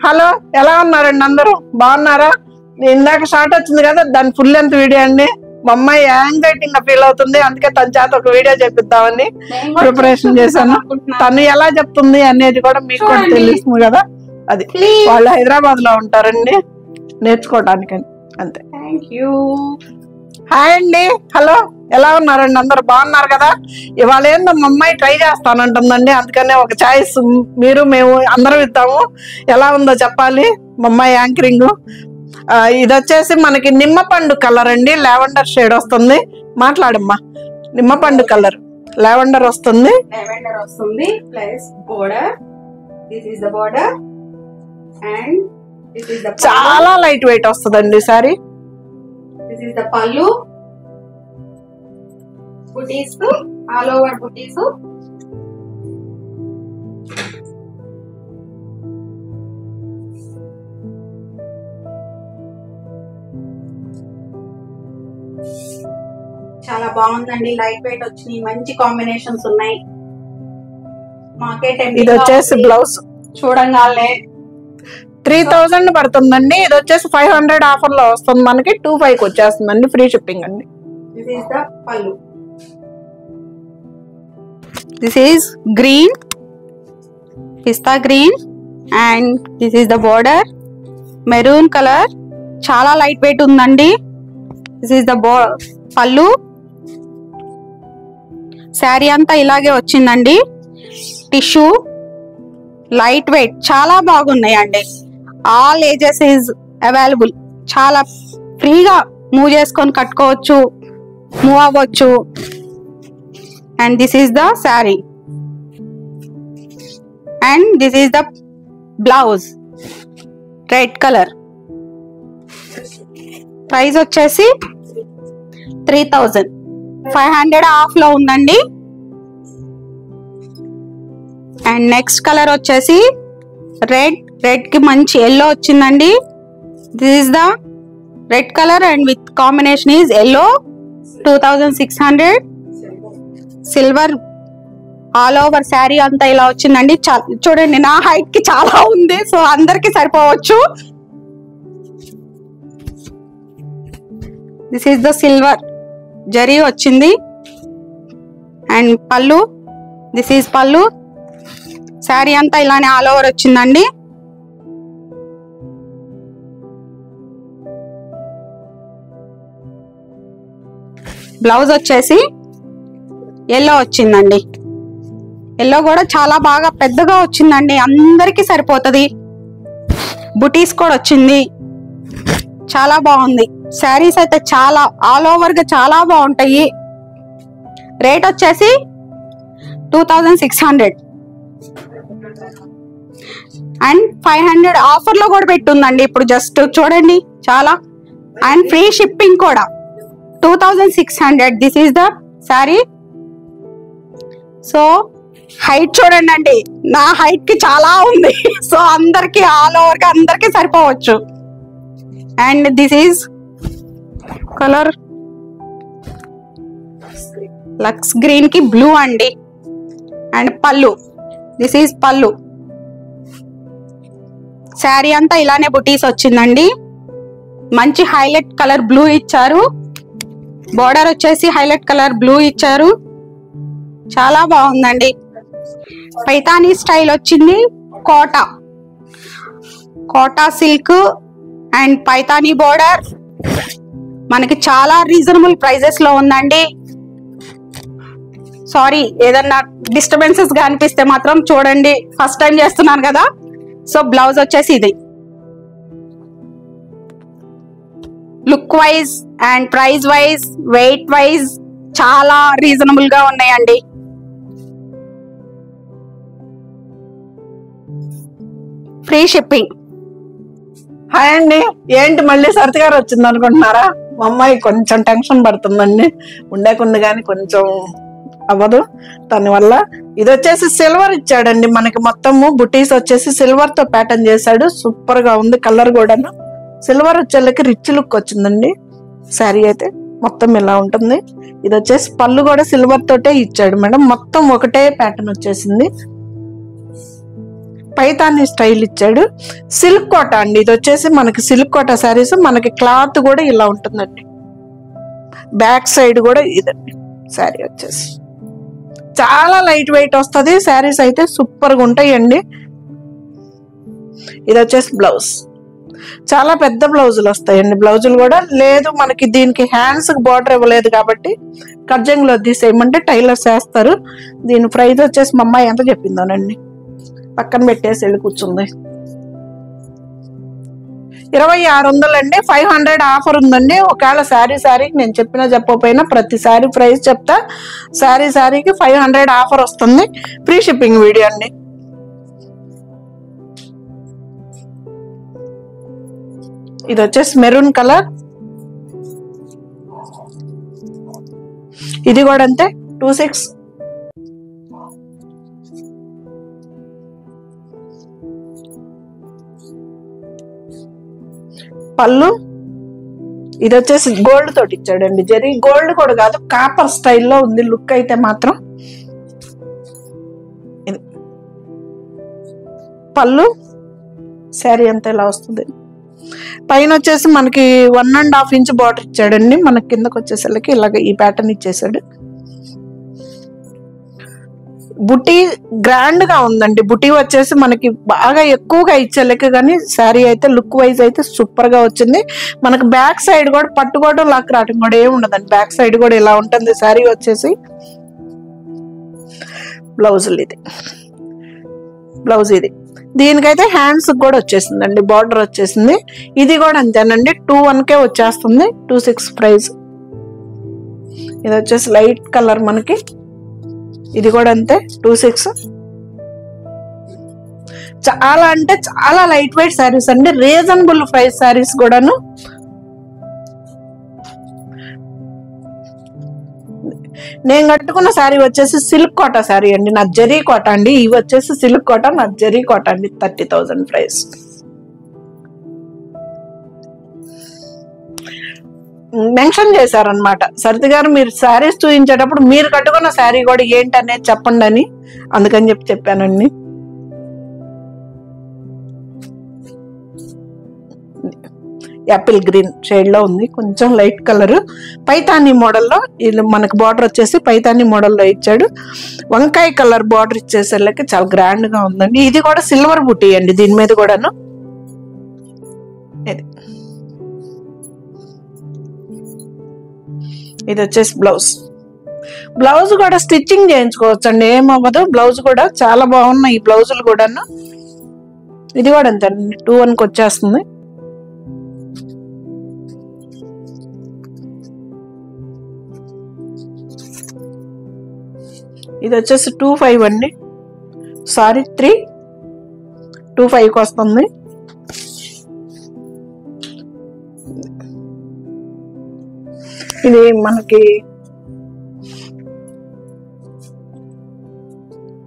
Hello, ఎలా ఉన్నారండి అందరూ? బాగున్నారా? ఇందాక షార్ట్ వచ్చింది కదా, దాని ఫుల్ లెంత్ వీడియో అండి. మా అమ్మాయి యాంగ్జైటీ గా ఫీల్ అవుతుంది, అందుకే తన చేత ఒక వీడియో చేపిద్దామని ప్రిపరేషన్ చేశాను. తను ఎలా చెప్తుంది అనేది కూడా మీకు కూడా తెలుస్తుంది కదా. అది వాళ్ళు హైదరాబాద్ లో ఉంటారండి నేర్చుకోవడానికి, అంతే. హాయ్ అండి, హలో, ఎలా ఉన్నారండి అందరు? బాగున్నారు కదా? ఇవాళ ఏందో మా అమ్మాయి ట్రై చేస్తానంటుందండి, అందుకనే ఒక ఛాయిస్ మీరు మేము అందరం ఇద్దాము. ఎలా ఉందో చెప్పాలి మా అమ్మాయి యాంకరింగ్. ఇది వచ్చేసి మనకి నిమ్మపండు కలర్ అండి, లావెండర్ షేడ్ వస్తుంది. మాట్లాడమ్మా. నిమ్మపండు కలర్ లావెండర్ వస్తుంది. Plus border. This is the border and this is the చాలా లైట్ వెయిట్ వస్తుందండి సారీ. దిస్ ఇస్ ద పల్లు. బుటీస్ ఆల్ ఓవర్ బుటీస్. చాలా బాగుందండి, లైట్ వెయిట్ వచ్చినాయి, మంచి కాంబినేషన్స్ ఉన్నాయి. మార్కెట్ ఇది వచ్చేసి బ్లౌజ్ చూడంగానే 3000 పడుతుందండి. ఇది వచ్చేసి 500 ఆఫర్ లో వస్తుంది మనకి. 2500 వచ్చేస్తుందండి, ఫ్రీ షిప్పింగ్ అండి. దిస్ ఇస్ ద పల్లు. This is green, pista green, and this is the border, maroon color. చాలా లైట్ వెయిట్ ఉందండి. This is the పల్లు. శారీ అంతా ఇలాగే వచ్చిందండి. టిష్యూ లైట్ వెయిట్ చాలా బాగున్నాయండి. All ages is available. చాలా ఫ్రీగా మూవ్ చేసుకొని కట్టుకోవచ్చు, మూవ్ అవ్వచ్చు. And this is the saree and this is the blouse, red color. Price వచ్చేసి 3500 ఆఫ్ లో ఉందండి. అండ్ నెక్స్ట్ కలర్ వచ్చేసి రెడ్ కి మంచి ఎల్లో వచ్చిందండి. This is the red colour and with combination is yellow. 2600. Silver all over sari అంతా ఇలా వచ్చిందండి. చూడండి, నా హైట్ కి చాలా ఉంది, సో అందరికి సరిపోవచ్చు. This is the silver zari వచ్చింది. అండ్ పళ్ళు, దిస్ ఈజ్ పళ్ళు. శారీ అంతా ఇలానే ఆల్ ఓవర్ వచ్చిందండి. బ్లౌజ్ వచ్చేసి ఎల్లో వచ్చిందండి. ఎల్లో కూడా చాలా బాగా పెద్దగా వచ్చిందండి, అందరికి సరిపోతుంది. బుటీస్ కూడా వచ్చింది, చాలా బాగుంది. శారీస్ అయితే చాలా ఆల్ ఓవర్ గా చాలా బాగుంటాయి. రేట్ వచ్చేసి 2600 అండ్ 500 ఆఫర్ లో కూడా పెట్టుందండి ఇప్పుడు. జస్ట్ చూడండి, చాలా. అండ్ ఫ్రీ షిప్పింగ్ కూడా 2600. This is the sari. So height చూడండి అండి, నా హైట్ కి చాలా ఉంది, సో అందరికి ఆల్ ఓవర్ గా అందరికి సరిపోవచ్చు. అండ్ దిస్ ఈజ్ కలర్ లక్స్ గ్రీన్ కి బ్లూ అండి. అండ్ పళ్ళు, దిస్ ఈజ్ పళ్ళు. శారీ అంతా ఇలానే బుటీస్ వచ్చిందండి. మంచి హైలైట్ కలర్ బ్లూ ఇచ్చారు. బోర్డర్ వచ్చేసి హైలైట్ కలర్ బ్లూ ఇచ్చారు. చాలా బాగుందండి. పైతానీ స్టైల్ వచ్చింది. Kota silk and Paithani border మనకి చాలా రీజనబుల్ ప్రైజెస్ లో ఉందండి. సారీ, ఏదన్నా డిస్టర్బెన్సెస్ గా అనిపిస్తే మాత్రం చూడండి, ఫస్ట్ టైం చేస్తున్నాను కదా. సో బ్లౌజ్ వచ్చేసి ఇది. Look wise and price wise, wait wise చాలా రీజనబుల్ గా ఉన్నాయండి. Free shipping. హాయ్ అండి, ఏంటి మళ్ళీ సరిత గారు వచ్చింది అనుకుంటున్నారా? మా అమ్మాయి కొంచెం టెన్షన్ పడుతుందండి, ఉండేకుంది కానీ కొంచెం అవ్వదు దాని వల్ల. ఇది వచ్చేసి సిల్వర్ ఇచ్చాడండి మనకి. మొత్తము బుటీస్ వచ్చేసి సిల్వర్ తో ప్యాటర్న్ చేశాడు. సూపర్ గా ఉంది కలర్ కూడాను. సిల్వర్ వచ్చేళ్ళకి రిచ్ లుక్ వచ్చిందండి. శారీ అయితే మొత్తం ఇలా ఉంటుంది. ఇది వచ్చేసి పళ్ళు కూడా సిల్వర్ తోటే ఇచ్చాడు మేడం. మొత్తం ఒకటే ప్యాటర్న్ వచ్చేసింది. పైతాని స్టైల్ ఇచ్చాడు. సిల్క్ కోట అండి, ఇది వచ్చేసి మనకి సిల్క్ కోట శారీస్. మనకి క్లాత్ కూడా ఇలా ఉంటుందండి, బ్యాక్ సైడ్ కూడా ఇదండి. శారీ వచ్చేసి చాలా లైట్ వెయిట్ వస్తుంది. శారీస్ అయితే సూపర్గా ఉంటాయండి. ఇది వచ్చేసి బ్లౌజ్, చాలా పెద్ద బ్లౌజులు వస్తాయండి. బ్లౌజులు కూడా లేదు, మనకి దీనికి హ్యాండ్స్ బార్డర్ ఇవ్వలేదు కాబట్టి కర్జంగ్ లో తీసేయమంటే టైలర్స్ వేస్తారు. దీని ప్రైస్ వచ్చేసి మా అమ్మాయి ఎంత చెప్పిందోనండి, పక్కన పెట్టేసి వెళ్ళి కూర్చుంది. 2600 అండి. 500 ఆఫర్ ఉందండి. ఒకవేళ శారీకి నేను చెప్పినా చెప్పకపోయినా ప్రతి శారీ ప్రైస్ చెప్తా. శారీకి 500 ఆఫర్ వస్తుంది. ఫ్రీ షిప్పింగ్ వీడియో అండి. ఇది వచ్చేసి మెరూన్ కలర్, ఇది కూడా అంతే 26. పళ్ళు ఇది వచ్చేసి గోల్డ్ తోటి ఇచ్చాడండి. జరీ గోల్డ్ కూడా కాదు, కాపర్ స్టైల్లో ఉంది లుక్ అయితే మాత్రం. ఇది పళ్ళు, శారీ అంతా ఇలా వస్తుంది. పైన వచ్చేసి మనకి 1.5 ఇంచ్ బార్డర్ ఇచ్చాడండి. మనకి కిందకి వచ్చేసరికి ఇలాగ ఈ ప్యాటర్న్ ఇచ్చేసాడు. బుటీ గ్రాండ్ గా ఉందండి. బుటీ వచ్చేసి మనకి బాగా ఎక్కువగా ఇచ్చేలకి, కానీ శారీ అయితే లుక్ వైజ్ అయితే సూపర్ గా వచ్చింది. మనకి బ్యాక్ సైడ్ కూడా పట్టుకోవడం లాక్ రావడం కూడా ఏమి ఉండదండి. బ్యాక్ సైడ్ కూడా ఇలా ఉంటుంది శారీ వచ్చేసి. బ్లౌజులు ఇది బ్లౌజ్, ఇది దీనికైతే హ్యాండ్స్ కూడా వచ్చేసిందండి, బార్డర్ వచ్చేసింది. ఇది కూడా అంతేనండి, 21K వచ్చేస్తుంది. 26 ప్రైస్. ఇది వచ్చేసి లైట్ కలర్ మనకి, ఇది కూడా అంతే 26. చాలా అంటే చాలా లైట్ వెయిట్ శారీస్ అండి, రీజనబుల్ ప్రైస్ శారీస్ కూడాను. నేను కట్టుకున్న శారీ వచ్చేసి సిల్క్ కోట శారీ అండి, నా జరీ కోట అండి. ఇవి వచ్చేసి సిల్క్ కోట, నా జరీ కోట అండి. 30,000 ప్రైస్. మెన్షన్ చేశారనమాట సరిత గారు, మీరు శారీస్ చూపించేటప్పుడు మీరు కట్టుకున్న శారీ కూడా ఏంటనేది చెప్పండి అని, అందుకని చెప్పానండి. యాపిల్ గ్రీన్ షేడ్ లో ఉంది, కొంచెం లైట్ కలర్. పైతాని మోడల్లో మనకు బార్డర్ వచ్చేసి పైతాని మోడల్లో ఇచ్చాడు. వంకాయ కలర్ బార్డర్ ఇచ్చేసరికి చాలా గ్రాండ్ గా ఉందండి. ఇది కూడా సిల్వర్ బుటీ అండి దీని మీద కూడాను. ఇది వచ్చేసి బ్లౌజ్ కూడా స్టిచ్చింగ్ చేయించుకోవచ్చు అండి, ఏమవ్వదు. బ్లౌజ్ కూడా చాలా బాగున్నాయి ఈ బ్లౌజులు కూడాను. ఇది కూడా అంతే 21కి వచ్చేస్తుంది. ఇది వచ్చేసి 25 అండి, సారీ 325కి వస్తుంది. ఇది మనకి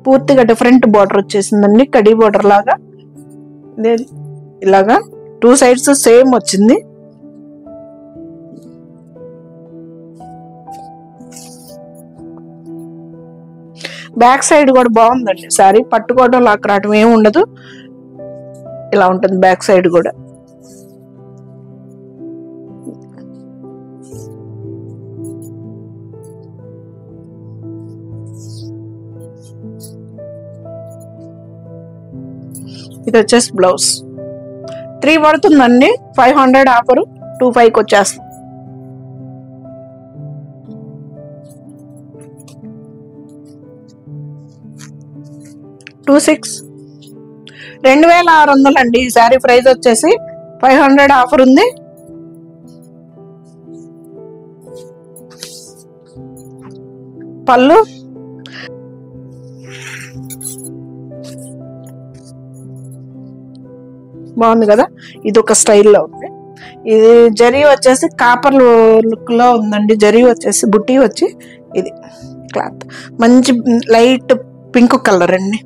పూర్తిగా డిఫరెంట్ బార్డర్ వచ్చేసిందండి, కడీ బార్డర్ లాగా. ఇలాగా 2 సైడ్స్ సేమ్ వచ్చింది. బ్యాక్ సైడ్ కూడా బాగుందండి సారీ, పట్టుకోవడం లాక్ రావడం ఏమి ఉండదు, ఇలా ఉంటుంది బ్యాక్ సైడ్ కూడా. ఇది వచ్చేసి బ్లౌజ్ 3 పడుతుందండి, 500 ఆఫర్ 25కి వచ్చేస్తుంది. టూ 2600 అండి. ఈ శారీ ప్రైస్ వచ్చేసి 500 ఆఫర్ ఉంది. పళ్ళు బాగుంది కదా, ఇది ఒక స్టైల్లో ఉంది. ఇది జరీ వచ్చేసి కాపర్ లుక్ లో ఉందండి. జరీ వచ్చేసి బుట్టి వచ్చి ఇది క్లాత్ మంచి లైట్ పింక్ కలర్ అండి.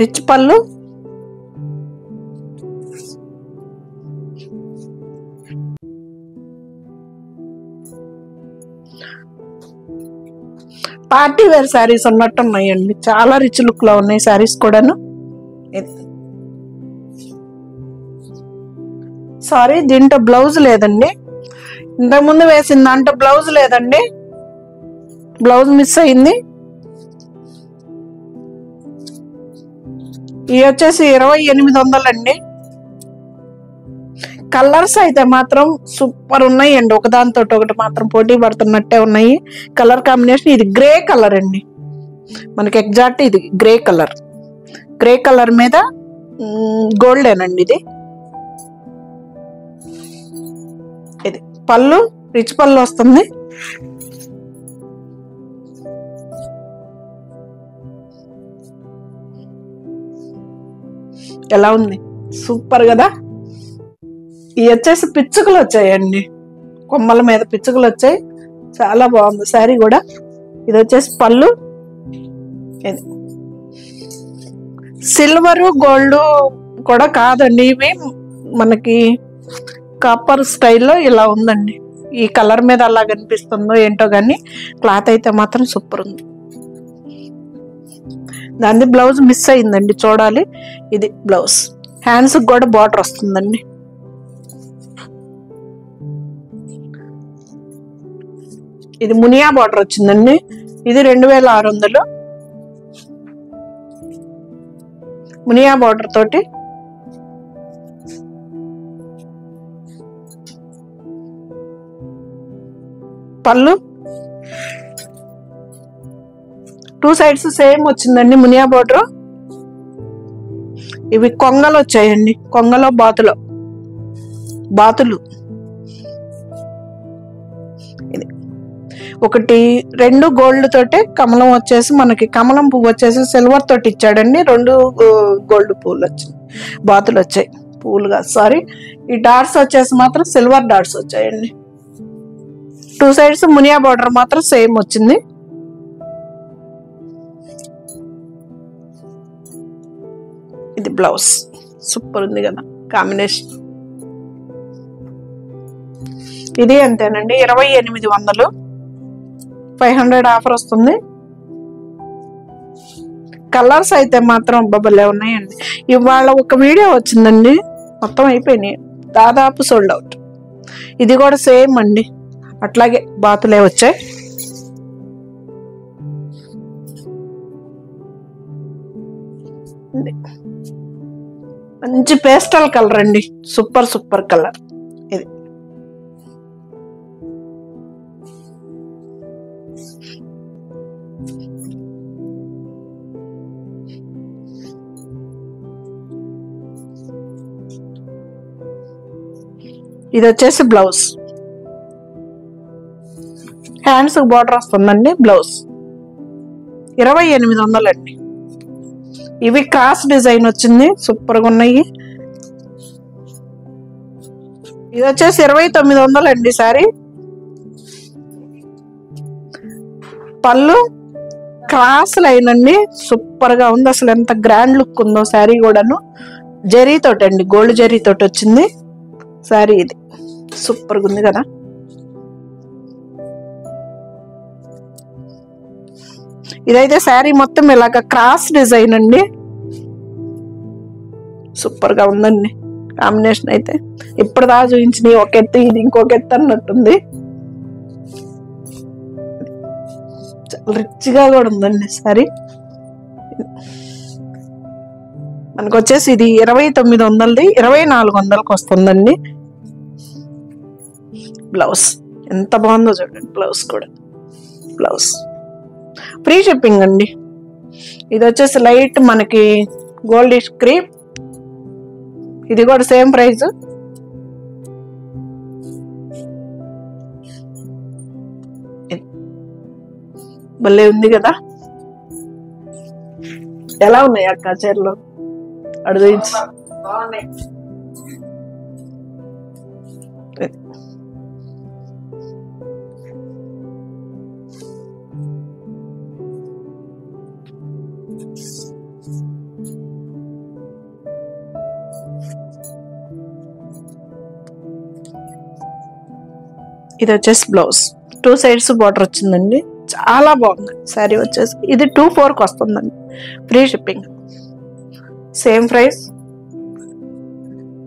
రిచ్ పళ్ళు, పార్టీ వేర్ శారీస్ ఉన్నట్టు ఉన్నాయండి, చాలా రిచ్ లుక్ లో ఉన్నాయి శారీస్ కూడాను. సారీ, దీంట్లో బ్లౌజ్ లేదండి, ఇంతకుముందు వేసిన దాంట్లో బ్లౌజ్ లేదండి, బ్లౌజ్ మిస్ అయింది. ఇవి వచ్చేసి 2800 అండి. కలర్స్ అయితే మాత్రం సూపర్ ఉన్నాయండి, ఒకదానితో ఒకటి మాత్రం పోటీ పడుతున్నట్టే ఉన్నాయి. కలర్ కాంబినేషన్ ఇది గ్రే కలర్ అండి, మనకి ఎగ్జాక్ట్ ఇది గ్రే కలర్. గ్రే కలర్ మీద గోల్డెన్ అండి. ఇది పళ్ళు, రిచ్ పళ్ళు వస్తుంది. ఎలా ఉంది, సూపర్ కదా. ఇవి వచ్చేసి పిచ్చుకలు వచ్చాయండి, కొమ్మల మీద పిచ్చుకలు వచ్చాయి, చాలా బాగుంది శారీ కూడా. ఇది వచ్చేసి పళ్ళు. ఇది సిల్వర్ గోల్డ్ కూడా కాదండి, ఇవి మనకి కాపర్ స్టైల్లో ఇలా ఉందండి. ఈ కలర్ మీద అలా కనిపిస్తుందో ఏంటో కానీ క్లాత్ అయితే మాత్రం సూపర్ ఉంది. దాని బ్లౌజ్ మిస్ అయిందండి, చూడాలి. ఇది బ్లౌజ్, హ్యాండ్స్ కూడా బార్డర్ వస్తుందండి. ఇది మునియా బార్డర్ వచ్చిందండి. ఇది 2600 మునియా బార్డర్ తోటి. పళ్ళు 2 సైడ్స్ సేమ్ వచ్చిందండి మునియా బార్డర్. ఇవి కొంగలు వచ్చాయండి, కొంగలో బాతులు. ఇది ఒకటి 2 గోల్డ్ తోటే కమలం వచ్చేసి, మనకి కమలం పువ్వు వచ్చేసి సిల్వర్ తోటి ఇచ్చాడండి. 2 గోల్డ్ పువ్వులు వచ్చాయి, బాతులు వచ్చాయి, పువ్వులుగా సారీ. ఈ డాట్స్ వచ్చేసి మాత్రం సిల్వర్ డాట్స్ వచ్చాయండి. 2 సైడ్స్ మునియా బార్డర్ మాత్రం సేమ్ వచ్చింది. ఇది బ్లౌజ్, సూపర్ ఉంది కదా కాంబినేషన్. ఇది అంతేనండి, 2800, 500 ఆఫర్ వస్తుంది. కలర్స్ అయితే మాత్రం భలే ఉన్నాయండి. ఇవాళ ఒక వీడియో వచ్చిందండి, మొత్తం అయిపోయినాయి, దాదాపు సోల్డ్ అవుట్. ఇది కూడా సేమ్ అండి, అట్లాగే బాతులే వచ్చాయి. మంచి పేస్టల్ కలర్ అండి, సూపర్ కలర్. ఇది ఇది వచ్చేసి బ్లౌజ్, హ్యాండ్స్ బార్డర్ వస్తుందండి. బ్లౌజ్ 2800 అండి. ఇవి క్రాస్ డిజైన్ వచ్చింది, సూపర్ గా ఉన్నాయి. ఇది వచ్చేసి 2900 అండి సారీ. పళ్ళు క్రాస్ లైన్ అండి, సూపర్ గా ఉంది, అసలు ఎంత గ్రాండ్ లుక్ ఉందో శారీ కూడాను. జరీ తోటి అండి, గోల్డ్ జరీ తోటి వచ్చింది శారీ. ఇది సూపర్ గా ఉంది కదా. ఇదైతే శారీ మొత్తం ఇలాగ క్రాస్ డిజైన్ అండి, సూపర్ గా ఉందండి కాంబినేషన్. అయితే ఇప్పుడు దా చూపించిన ఒక ఎత్తు, ఇది ఇంకొక ఎత్తు అన్నట్టుంది. చాలా రిచ్ గా కూడా ఉందండి శారీ. మనకు వచ్చేసి ఇది 2900, 2400కి వస్తుందండి. బ్లౌజ్ ఎంత బాగుందో చూడండి, బ్లౌజ్ కూడా. బ్లౌజ్ ఫ్రీ షిప్పింగ్ అండి. ఇది వచ్చేసి లైట్ మనకి గోల్డిష్ క్రీమ్, ఇది కూడా సేమ్ ప్రైస్. భలే ఉంది కదా. ఎలా ఉన్నాయి అక్క చీరలు? అడుగు బాగున్నాయి. ఇది వచ్చేసి బ్లౌజ్, 2 సైడ్స్ బార్డర్ వచ్చిందండి. చాలా బాగుంది శారీ వచ్చేసి. ఇది 2400 వస్తుందండి, free shipping. Same price.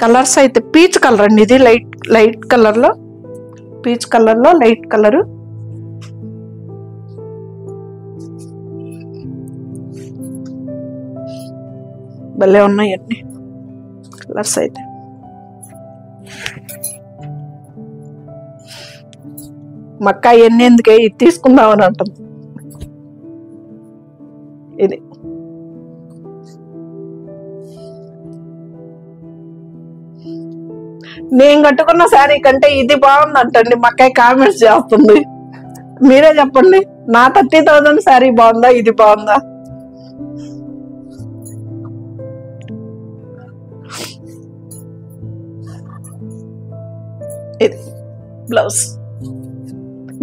Colours అయితే పీచ్ కలర్ అండి, ఇది లైట్ కలర్లో, పీచ్ కలర్లో లైట్ కలరు. భలే ఉన్నాయండి కలర్స్ అయితే. మక్క ఎన్ని ఎందుకే ఇది తీసుకుందామని అంటుంది. ఇది నేను కట్టుకున్న శారీ కంటే ఇది బాగుంది అంటండి. మక్కాయి కామెంట్స్ చేస్తుంది. మీరే చెప్పండి, నా 30,000 శారీ బాగుందా, ఇది బాగుందా? ఇది బ్లౌజ్.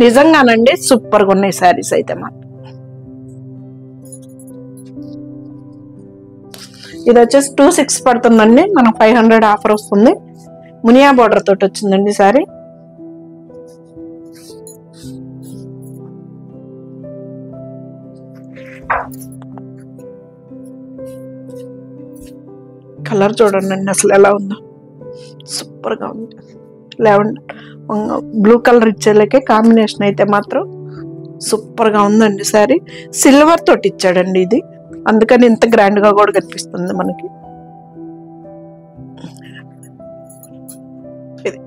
నిజంగానండి సూపర్గా ఉన్నాయి శారీస్ అయితే మాత్రం. ఇది వచ్చేసి 2600 పడుతుందండి, మనకు 500 ఆఫర్ వస్తుంది. మునియా బోర్డర్ తోటి వచ్చిందండి శారీ. కలర్ చూడండి అసలు ఎలా ఉందో, సూపర్గా ఉంది. బ్లూ కలర్ ఇచ్చేలకే కాంబినేషన్ అయితే మాత్రం సూపర్గా ఉందండి శారీ. సిల్వర్ తోటి ఇచ్చాడండి ఇది, అందుకని ఇంత గ్రాండ్గా కూడా కనిపిస్తుంది మనకి. ఇది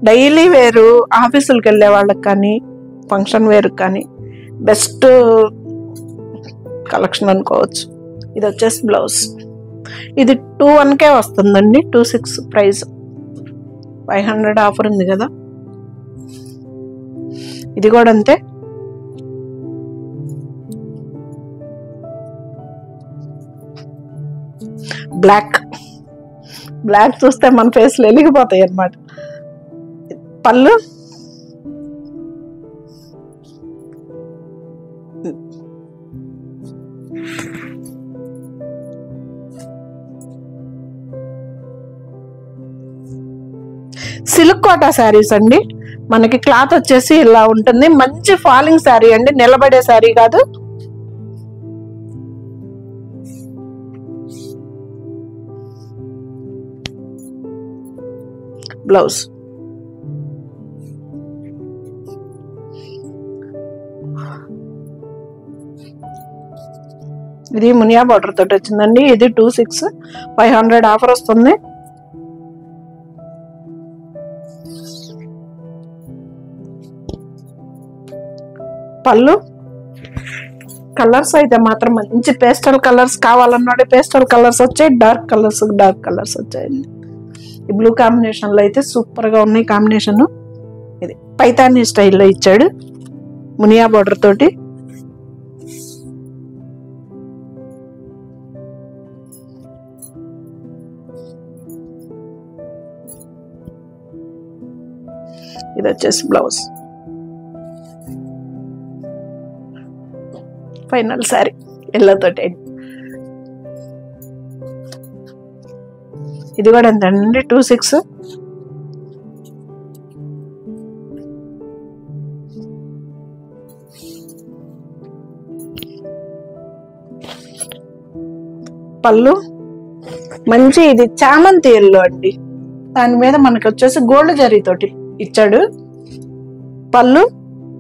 డైలీ వేరు, ఆఫీసులకు వెళ్ళే వాళ్ళకి కానీ ఫంక్షన్ వేరు కానీ బెస్ట్ కలెక్షన్ అనుకోవచ్చు. ఇది వచ్చేసి బ్లౌజ్. ఇది 2100 వస్తుందండి, 2600 ప్రైస్. 500 ఆఫర్ ఉంది కదా. ఇది కూడా అంతే. బ్లాక్ చూస్తే మన ఫేస్లో వెలిగిపోతాయి అన్నమాట. పళ్ళు సిల్క్ కోటా శారీస్ అండి. మనకి క్లాత్ వచ్చేసి ఇలా ఉంటుంది. మంచి ఫాలింగ్ శారీ అండి, నిలబడే శారీ కాదు. బ్లౌజ్. ఇది మునియా బార్డర్ తోటి వచ్చిందండి. ఇది 2600, 500 ఆఫర్ వస్తుంది. పళ్ళు కలర్స్ అయితే మాత్రం మంచి పేస్టల్ కలర్స్ కావాలన్నాడు. పేస్టల్ కలర్స్ వచ్చాయి, డార్క్ కలర్స్ వచ్చాయండి. ఈ బ్లూ కాంబినేషన్ లో అయితే సూపర్ గా ఉన్నాయి కాంబినేషన్. ఇది పైతానీ స్టైల్లో ఇచ్చాడు మునియా బార్డర్ తోటి. ఇది వచ్చేసి బ్లౌజ్. ఫైనల్ శారీ ఎల్లో తోటి. ఇది కూడా ఎంతండి, 2600. పళ్ళు మంచి ఇది చామంతి ఎల్లో అండి, దాని మీద మనకి వచ్చేసి గోల్డ్ జరీ తోటి ఇచ్చాడు. పళ్ళు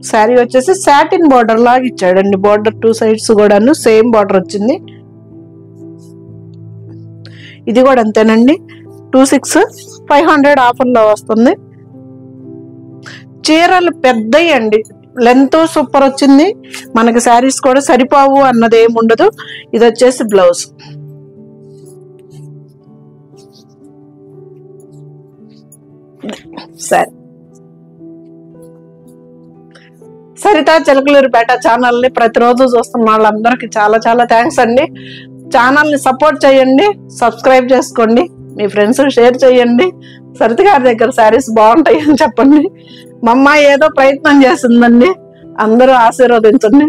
శారీ వచ్చేసి సాటిన్ బార్డర్ లాగా ఇచ్చాడండి. బార్డర్ 2 సైడ్స్ కూడాను సేమ్ బార్డర్ వచ్చింది. ఇది కూడా అంతేనండి, 2600, 500 ఆఫర్లో వస్తుంది. చీరలు పెద్దవి అండి, లెంత్ సూపర్ వచ్చింది. మనకి శారీస్ కూడా సరిపోవు అన్నది ఏమి ఉండదు. ఇది వచ్చేసి బ్లౌజ్. సరే, సరిత చిలకలూరిపేట ఛానల్ని ప్రతిరోజు చూస్తున్న వాళ్ళందరికీ చాలా చాలా థ్యాంక్స్ అండి. ఛానల్ని సపోర్ట్ చేయండి, సబ్స్క్రైబ్ చేసుకోండి, మీ ఫ్రెండ్స్ షేర్ చేయండి. సరిత గారి దగ్గర శారీస్ బాగుంటాయి అని చెప్పండి. మా అమ్మాయి ఏదో ప్రయత్నం చేస్తుందండి, అందరూ ఆశీర్వదించండి.